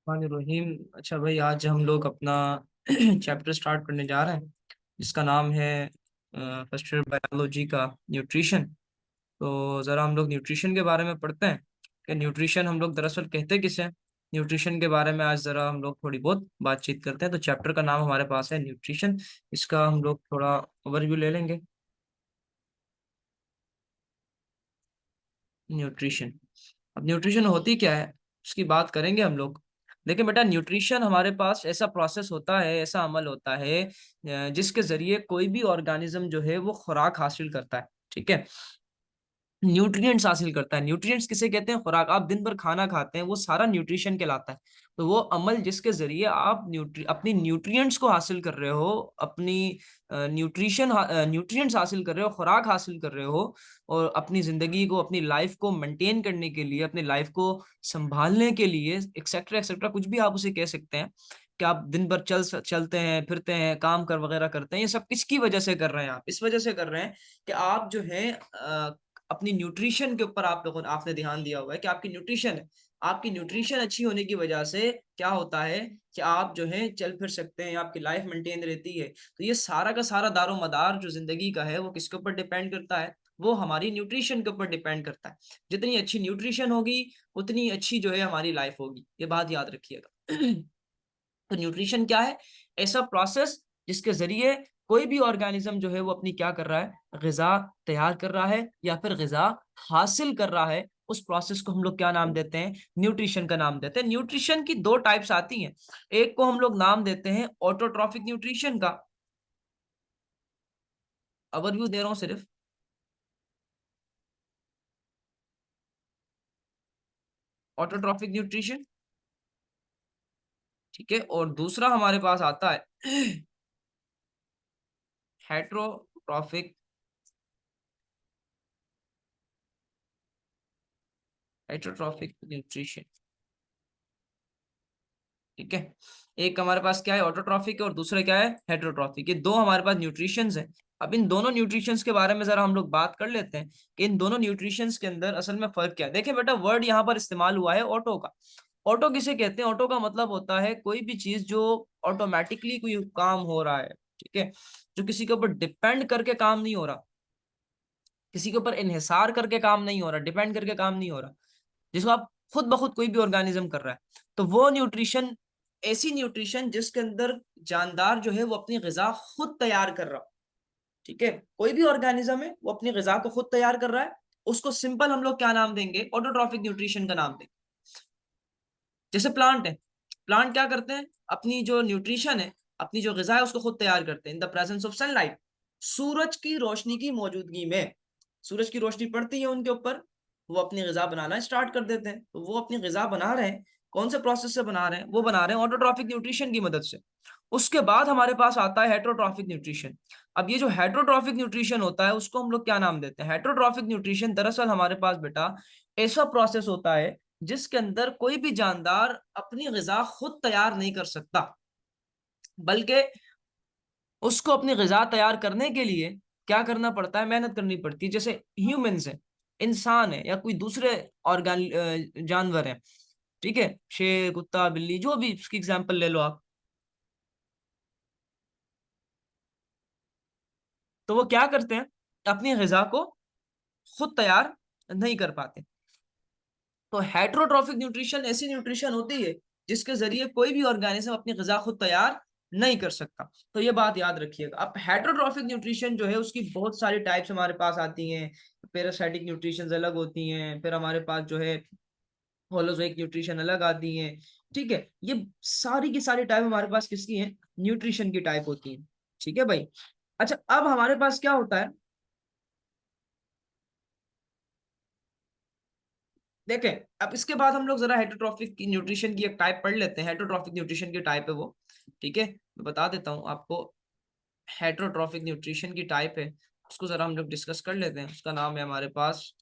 रहीम। अच्छा भाई, आज हम लोग अपना चैप्टर स्टार्ट करने जा रहे हैं जिसका नाम है फर्स्ट ईयर बायोलॉजी का न्यूट्रिशन। तो ज़रा हम लोग न्यूट्रिशन के बारे में पढ़ते हैं कि न्यूट्रिशन हम लोग दरअसल कहते किसे हैं। न्यूट्रिशन के बारे में आज ज़रा हम लोग थोड़ी बहुत बातचीत करते हैं। तो चैप्टर का नाम हमारे पास है न्यूट्रिशन। इसका हम लोग थोड़ा ओवरव्यू ले लेंगे। न्यूट्रिशन, अब न्यूट्रिशन होती क्या है उसकी बात करेंगे हम लोग। लेकिन बेटा, न्यूट्रिशन हमारे पास ऐसा प्रोसेस होता है, ऐसा अमल होता है जिसके जरिए कोई भी ऑर्गेनिज्म जो है वो खुराक हासिल करता है। ठीक है, न्यूट्रिएंट्स हासिल करता है। न्यूट्रिएंट्स किसे कहते हैं? खुराक। आप दिन भर खाना खाते हैं, वो सारा न्यूट्रिशन कहलाता है। तो वो अमल जिसके जरिए आप अपनी न्यूट्रिएंट्स को हासिल कर रहे हो, अपनी न्यूट्रिएंट्स हासिल कर रहे हो, खुराक हासिल कर रहे हो, और अपनी जिंदगी को, अपनी लाइफ को मेंटेन करने के लिए, अपनी लाइफ को संभालने के लिए, एक्सेट्रा एक्सेट्रा, कुछ भी आप उसे कह सकते हैं कि आप दिन भर चलते हैं, फिरते हैं, काम कर वगैरह करते हैं। ये सब किसकी वजह से कर रहे हैं? आप इस वजह से कर रहे हैं कि आप जो है अपनी न्यूट्रिशन के ऊपर आप लोगों ने आपने ध्यान दिया हुआ है कि आपकी न्यूट्रिशन है। आपकी न्यूट्रिशन अच्छी होने की वजह से क्या होता है कि आप जो है चल फिर सकते हैं, आपकी लाइफ मेंटेन रहती है। तो ये सारा का सारा दारो मदार जो जिंदगी का है वो किसके ऊपर डिपेंड करता है? वो हमारी न्यूट्रिशन के ऊपर डिपेंड करता है। जितनी अच्छी न्यूट्रिशन होगी उतनी अच्छी जो है हमारी लाइफ होगी। ये बात याद रखिएगा। तो न्यूट्रिशन क्या है? ऐसा प्रोसेस जिसके जरिए कोई भी ऑर्गेनिज्म जो है वो अपनी क्या कर रहा है? ग़िज़ा तैयार कर रहा है या फिर ग़िज़ा हासिल कर रहा है। उस प्रोसेस को हम लोग क्या नाम देते हैं? न्यूट्रिशन का नाम देते हैं। न्यूट्रिशन की दो टाइप्स आती हैं। एक को हम लोग नाम देते हैं ऑटोट्रॉफिक न्यूट्रिशन का। ओवरव्यू दे रहा हूं सिर्फ। ऑटोट्रॉफिक न्यूट्रिशन, ठीक है। और दूसरा हमारे पास आता है हेट्रोट्रॉफिक, हेट्रोट्रॉफिक न्यूट्रिशन। ठीक है, एक हमारे पास क्या है? ऑटोट्रॉफिक है, और दूसरा क्या है? हेटेरोट्रॉफिक। ये दो हमारे पास न्यूट्रिशंस हैं। अब इन दोनों न्यूट्रिशंस के बारे में जरा हम लोग बात कर लेते हैं कि इन दोनों न्यूट्रिशंस के अंदर असल में फर्क क्या है। देखिए बेटा, वर्ड यहाँ पर इस्तेमाल हुआ है ऑटो का। ऑटो किसे कहते हैं? ऑटो का मतलब होता है कोई भी चीज जो ऑटोमेटिकली कोई काम हो रहा है। ठीक है, जो किसी के ऊपर डिपेंड करके काम नहीं हो रहा, किसी के ऊपर इन्हिसार करके काम नहीं हो रहा, डिपेंड करके काम नहीं हो रहा, जिसको आप खुद ब खुद कोई भी ऑर्गेनिज्म कर रहा है। तो वो न्यूट्रिशन, ऐसी न्यूट्रिशन जिसके अंदर जानदार जो है वो अपनी ग़िज़ा खुद तैयार कर रहा हो। ठीक है, कोई भी ऑर्गेनिज्म है वो अपनी ग़िज़ा को खुद तैयार कर रहा है, उसको सिंपल हम लोग क्या नाम देंगे? ऑटोट्रॉफिक न्यूट्रिशन का नाम देंगे। जैसे प्लांट है, प्लांट क्या करते हैं? अपनी जो न्यूट्रिशन है, अपनी जो ग़िज़ा है उसको खुद तैयार करते हैं in the presence of sunlight. सूरज की रोशनी की मौजूदगी में, सूरज की रोशनी पड़ती है उनके ऊपर, वो अपनी ग़िज़ा बनाना स्टार्ट कर देते हैं। तो वो अपनी ग़िज़ा बना रहे हैं, कौन से प्रोसेस से बना रहे हैं? वो बना रहे हैं ऑटोट्रॉफिक न्यूट्रिशन की मदद से। उसके बाद हमारे पास आता है हेटेरोट्रॉफिक न्यूट्रिशन। अब ये जो हेटेरोट्रॉफिक न्यूट्रिशन होता है उसको हम लोग क्या नाम देते हैं? हेटेरोट्रॉफिक न्यूट्रिशन दरअसल हमारे पास बेटा ऐसा प्रोसेस होता है जिसके अंदर कोई भी जानदार अपनी ग़िज़ा खुद तैयार नहीं कर सकता, बल्कि उसको अपनी ग़िज़ा तैयार करने के लिए क्या करना पड़ता है? मेहनत करनी पड़ती है। जैसे ह्यूमंस है, इंसान है, या कोई दूसरे जानवर है। ठीक है, शेर, कुत्ता, बिल्ली, जो भी उसकी एग्जांपल ले लो आप। तो वो क्या करते हैं? अपनी ग़िज़ा को खुद तैयार नहीं कर पाते। तो हेटेरोट्रॉफिक न्यूट्रिशन ऐसी न्यूट्रिशन होती है जिसके जरिए कोई भी ऑर्गेनिज्म अपनी ग़िज़ा खुद तैयार नहीं कर सकता। तो ये बात याद रखिएगा। अब हेटेरोट्रॉफिक न्यूट्रिशन जो है उसकी बहुत सारी टाइप्स हमारे पास आती हैं। पैरासाइटिक न्यूट्रिशन अलग होती हैं, फिर हमारे पास जो है होलोजोइक न्यूट्रिशन अलग आती हैं। ठीक है, ये सारी की सारी टाइप हमारे पास किसकी है? न्यूट्रिशन की टाइप होती है। ठीक है भाई। अच्छा, अब हमारे पास क्या होता है? देखें, अब इसके बाद हम लोग जरा हेटरोट्रॉफिक की न्यूट्रिशन की एक टाइप पढ़ लेते हैं। हेटरोट्रॉफिक न्यूट्रिशन की टाइप है वो। ठीक है, मैं बता देता हूँ आपको। हेटरोट्रॉफिक न्यूट्रिशन की टाइप है, उसको जरा हम लोग डिस्कस कर लेते हैं। उसका नाम है हमारे पास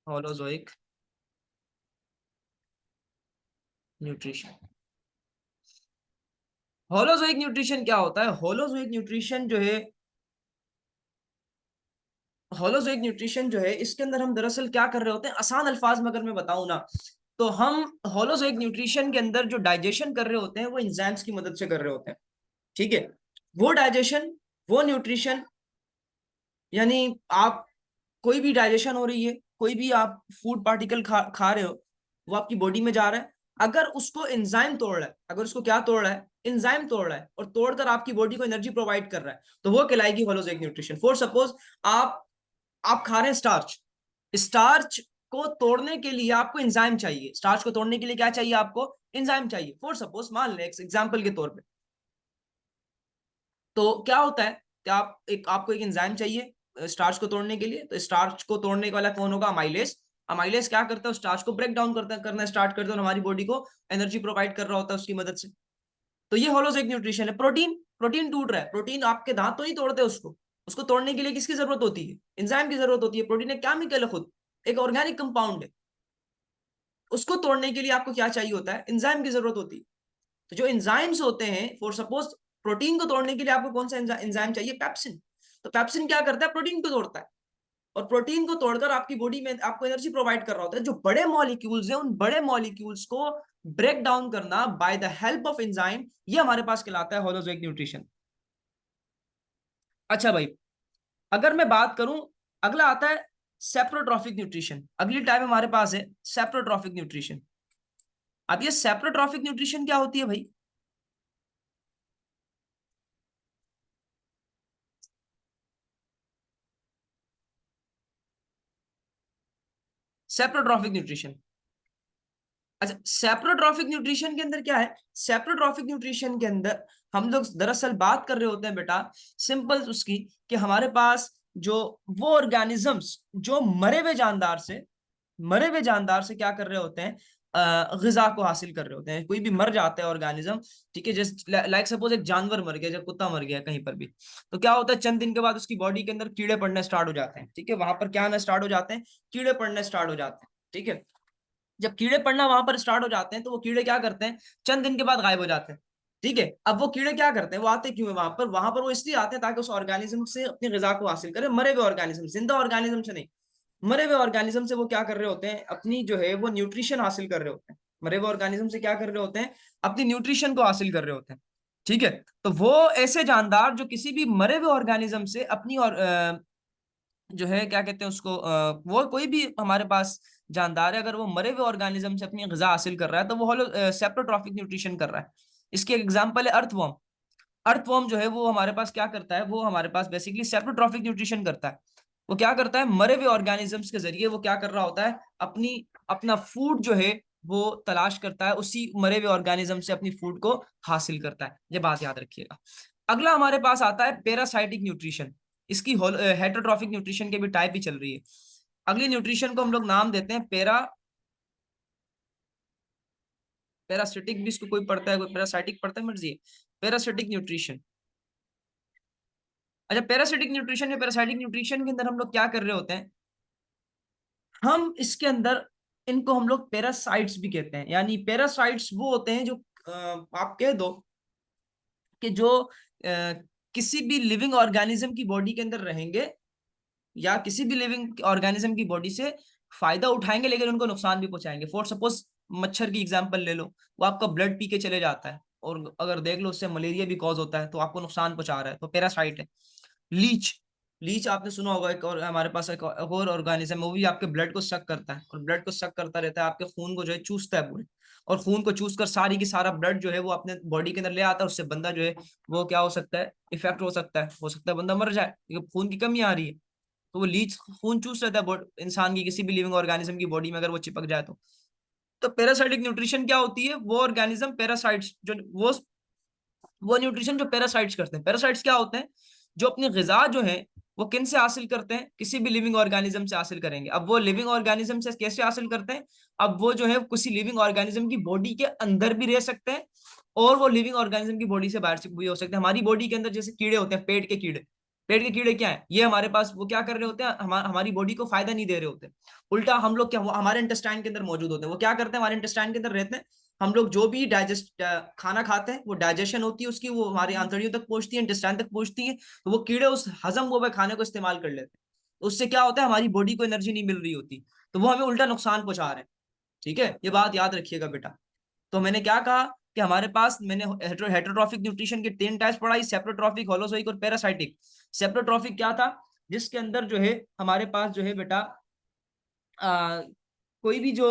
होलोजोइक न्यूट्रिशन। होलोजोइक न्यूट्रिशन क्या होता है? होलोजोइक न्यूट्रिशन जो है, होलोजोइक न्यूट्रिशन जो है, इसके अंदर हम दरअसल क्या कर रहे होते हैं? आसान अल्फाज में अगर मैं बताऊं ना, तो हम होलोजोइक न्यूट्रिशन के अंदर जो डाइजेशन कर रहे होते हैं वो एंजाइम्स की मदद से कर रहे होते हैं, ठीक है। वो डाइजेशन, वो न्यूट्रिशन, यानी आप कोई भी डाइजेशन हो रही है, कोई भी आप फूड पार्टिकल खा रहे हो, वो आपकी बॉडी में जा रहा है। अगर उसको एंजाइम तोड़ रहा है, अगर उसको क्या तोड़ रहा है, एंजाइम तोड़ रहा है, और तोड़कर आपकी बॉडी को एनर्जी प्रोवाइड कर रहा है, तो वो कहलाएगी होलोजोइक न्यूट्रिशन। फॉर सपोज आप आप खा रहे हैं स्टार्च, स्टार्च को तोड़ने के लिए आपको एंजाइम चाहिए। स्टार्च को तोड़ने के लिए क्या चाहिए आपको? एंजाइम चाहिए। फॉर सपोज मान लें एग्जांपल के तौर पे, तो क्या होता है कि आपको एक एंजाइम चाहिए स्टार्च को तोड़ने के लिए। तो स्टार्च को तोड़ने वाला कौन होगा? अमाइलेज। अमाइलेज क्या करता है? स्टार्च को ब्रेक डाउन करना स्टार्ट करता है और हमारी बॉडी को एनर्जी प्रोवाइड कर रहा होता है उसकी मदद से। तो ये होलोजोइक न्यूट्रिशन है। प्रोटीन, प्रोटीन टूट रहा है, प्रोटीन आपके दांत तो नहीं तोड़ते उसको, उसको तोड़ने के लिए किसकी जरूरत होती है? एंजाइम की जरूरत होती है। प्रोटीन एक केमिकल है, खुद एक ऑर्गेनिक कंपाउंड है, उसको तोड़ने के लिए आपको क्या चाहिए होता है? एंजाइम की जरूरत होती है। तो जो एंजाइम्स होते हैं, फॉर सपोज प्रोटीन को तोड़ने के लिए आपको कौन सा एंजाइम चाहिए? पेप्सिन। तो पेप्सिन क्या करता है? प्रोटीन को तोड़ता है, और प्रोटीन को तोड़कर आपकी बॉडी में आपको एनर्जी प्रोवाइड कर रहा होता है। जो बड़े मॉलिक्यूल्स हैं, उन बड़े मॉलिक्यूल्स को ब्रेक डाउन करना by the help of enzyme, ये हमारे पास कहलाता है होलोजोइक न्यूट्रिशन। अच्छा भाई, अगर मैं बात करूं, अगला आता है सेप्रोट्रॉफिक न्यूट्रिशन। अगली टाइप हमारे पास है सेप्रोट्रॉफिक न्यूट्रिशन। अब ये सेप्रोट्रॉफिक न्यूट्रिशन क्या होती है भाई? सेप्रोट्रॉफिक न्यूट्रिशन, अच्छा सेप्रोट्रॉफिक न्यूट्रिशन के अंदर क्या है? सेप्रोट्रॉफिक न्यूट्रिशन के अंदर हम लोग दरअसल बात कर रहे होते हैं बेटा, सिंपल उसकी, कि हमारे पास जो वो ऑर्गेनिजम्स जो मरे हुए जानदार से क्या कर रहे होते हैं? ग़िज़ा को हासिल कर रहे होते हैं। कोई भी मर जाता है ऑर्गेनिज्म, ठीक है, जैसे लाइक सपोज एक जानवर मर गया, जब कुत्ता मर गया कहीं पर भी, तो क्या होता है? चंद दिन के बाद उसकी बॉडी के अंदर कीड़े पड़ने स्टार्ट हो जाते हैं, ठीक है। वहां पर क्या आना स्टार्ट हो जाते हैं? कीड़े पड़ने स्टार्ट हो जाते हैं, ठीक है। जब कीड़े पड़ना वहां पर स्टार्ट हो जाते हैं, तो वो कीड़े क्या करते हैं? चंद दिन के बाद गायब हो जाते हैं, ठीक है। अब वो कीड़े क्या करते हैं? वो आते क्यों है वहां पर? वहां पर वो इसलिए आते हैं ताकि उस ऑर्गेनिज्म से अपनी ग़िज़ा को हासिल करें, मरे हुए ऑर्गेनिज्म, जिंदा ऑर्गेनिज्म से नहीं। मरे हुए ऑर्गेनिज्म से वो क्या कर रहे होते हैं? अपनी जो है वो न्यूट्रिशन हासिल कर रहे होते हैं। मरे हुए ऑर्गेनिज्म से क्या कर रहे होते हैं? अपनी न्यूट्रिशन को हासिल कर रहे होते हैं, ठीक है। तो वो ऐसे जानदार जो किसी भी मरे हुए ऑर्गेनिज्म से अपनी और जो है क्या कहते हैं उसको, वो कोई भी हमारे पास जानदार है, अगर वो मरे हुए ऑर्गेनिज्म से अपनी ग़िज़ा हासिल कर रहा है, तो वो होलो सेप्रोट्रॉफिक न्यूट्रिशन कर रहा है। इसकी एक एग्जांपल है अर्थवर्म। अर्थवर्म जो है वो हमारे पास क्या करता है? वो हमारे पास बेसिकली सेप्रोट्रॉफिक न्यूट्रिशन करता है। वो क्या करता है? मरे हुए ऑर्गेनिजम्स के जरिए वो क्या कर रहा होता है? अपनी अपना फूड जो है वो तलाश करता है, उसी मरे हुए ऑर्गेनिज्म से अपनी फूड को हासिल करता है। ये बात याद रखिएगा। अगला हमारे पास आता है पैरासाइटिक न्यूट्रिशन। इसकी हेटरोट्रॉफिक न्यूट्रिशन के भी टाइप ही चल रही है। अगली न्यूट्रिशन को हम लोग नाम देते हैं पैरासिटिक भी इसको कोई पढ़ता है, कोई पैरासाइटिक पढ़ता है, मर्जी है। Parasitic nutrition. अच्छा, पैरासिटिक न्यूट्रिशन या पैरासाइटिक न्यूट्रिशन के अंदर हम लोग क्या कर रहे होते हैं? हम इसके अंदर इनको हम लोग पैरासाइट्स भी कहते हैं। यानी पैरासाइट्स वो होते हैं जो आप कह दो कि जो किसी भी लिविंग ऑर्गेनिज्म की बॉडी के अंदर रहेंगे, या किसी भी लिविंग ऑर्गेनिज्म की बॉडी से फायदा उठाएंगे, लेकिन उनको नुकसान भी पहुंचाएंगे। फॉर सपोज मच्छर की एग्जांपल ले लो, वो आपका ब्लड पी के चले जाता है, और अगर देख लो उससे मलेरिया भी कॉज होता है, तो आपको नुकसान पहुंचा रहा है, तो पैरासाइट है। लीच, लीच आपने सुना होगा, एक और हमारे पास एक और ऑर्गेनिज्म है, वो भी आपके ब्लड को सक करता है, और ब्लड को सक करता रहता है, आपके खून को जो है चूसता है पूरे, और खून को चूस कर सारी की सारा ब्लड जो है वो अपने बॉडी के अंदर ले आता है। उससे बंदा जो है वो क्या हो सकता है? इफेक्ट हो सकता है बंदा मर जाए, क्योंकि खून की कमी आ रही है। तो वो लीच खून चूस लेता है इंसान की किसी भी लिविंग ऑर्गेनिज्म की बॉडी में, अगर वो चिपक जाए तो पैरासाइटिक न्यूट्रिशन क्या होती है? वो ऑर्गेनिज्म पैरासाइट्स जो वो न्यूट्रिशन जो पैरासाइट्स करते हैं। पैरासाइट्स क्या होते हैं? जो अपनी ग़िज़ा जो है वो किन से हासिल करते हैं? किसी भी लिविंग ऑर्गेनिज्म से हासिल करेंगे। अब वो लिविंग ऑर्गेनिज्म से कैसे हासिल करते हैं? अब वो जो है किसी लिविंग ऑर्गेनिज्म की बॉडी के अंदर भी रह सकते हैं, और वो लिविंग ऑर्गेनिज्म की बॉडी से बाहर से भी हो सकते हैं। हमारी बॉडी के अंदर जैसे कीड़े होते हैं, पेट के कीड़े, पेट के कीड़े क्या है? ये हमारे पास वो क्या कर रहे होते हैं? हमारी बॉडी को फायदा नहीं दे रहे होते। उल्टा हम लोग क्या, वो हमारे इंटेस्टाइन के अंदर मौजूद होते हैं। वो क्या करते हैं? हमारे इंटेस्टाइन के अंदर रहते हैं। हम लोग जो भी डाइजेस्ट खाना खाते हैं, वो डाइजेशन होती है उसकी, वो हमारी आंतड़ियों तक पहुंचती है, इंटेस्टाइन तक पहुंचती है, तो वो कीड़े उस हजम हुए खाने को इस्तेमाल कर लेते हैं। उससे क्या होता है? हमारी बॉडी को एनर्जी नहीं मिल रही होती, तो वो हमें उल्टा नुकसान पहुंचा रहे हैं। ठीक है, ये बात याद रखिएगा बेटा। तो मैंने क्या कहा कि हमारे पास, मैंने हेटेरोट्रॉफिक न्यूट्रिशन के 3 टाइप्स पढ़ाई, सेप्रोट्रॉफिक, होलोजोइक और पैरासाइटिक। सेप्रोट्रॉफिक क्या था, जिसके अंदर जो है हमारे पास जो है बेटा कोई भी जो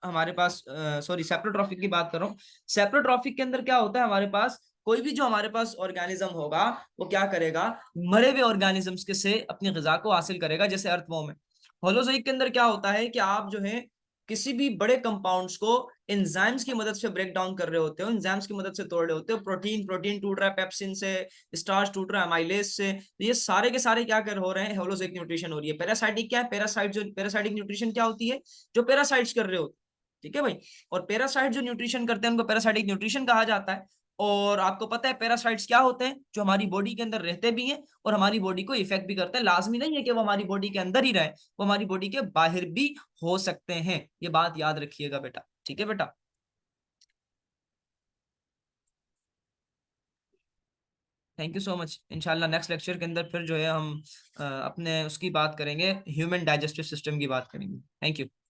हमारे पास, सॉरी सेप्रोट्रॉफिक की बात कर रहा हूँ। सेप्रोट्रॉफिक के अंदर क्या होता है, हमारे पास कोई भी जो हमारे पास ऑर्गेनिज्म होगा वो क्या करेगा, मरे हुए ऑर्गेनिजम्स के से अपनी ग़िज़ा को हासिल करेगा, जैसे अर्थवॉर्म है। होलोजोइक के अंदर क्या होता है कि आप जो है किसी भी बड़े कंपाउंड्स को एंजाइम्स की मदद से ब्रेक डाउन कर रहे होते हो, एंजाइम्स की मदद से तोड़ रहे होते हो। प्रोटीन प्रोटीन टूट रहा है पेप्सिन से, स्टार्च टूट रहा है अमाइलेज से, तो ये सारे के सारे क्या कर हो रहे हैं, होलोजोइक न्यूट्रिशन हो रही है। पैरासाइटिक क्या है, पैरासाइटिक न्यूट्रिशन क्या होती है, जो पैरासाइट्स कर रहे होते हैं। ठीक है भाई। और पैरासाइट जो न्यूट्रिशन करते हैं उनको पैरासाइटिक न्यूट्रिशन कहा जाता है। और आपको पता है पैरासाइट्स क्या होते हैं, जो हमारी बॉडी के अंदर रहते भी हैं और हमारी बॉडी को इफेक्ट भी करते हैं। लाजमी नहीं है कि वो हमारी बॉडी के अंदर ही रहे, वो हमारी बॉडी के बाहर भी हो सकते हैं। ये बात याद रखिएगा बेटा। ठीक है बेटा। Thank you so much. इंशाल्लाह नेक्स्ट लेक्चर के अंदर फिर जो है हम अपने उसकी बात करेंगे, ह्यूमन डाइजेस्टिव सिस्टम की बात करेंगे। Thank you.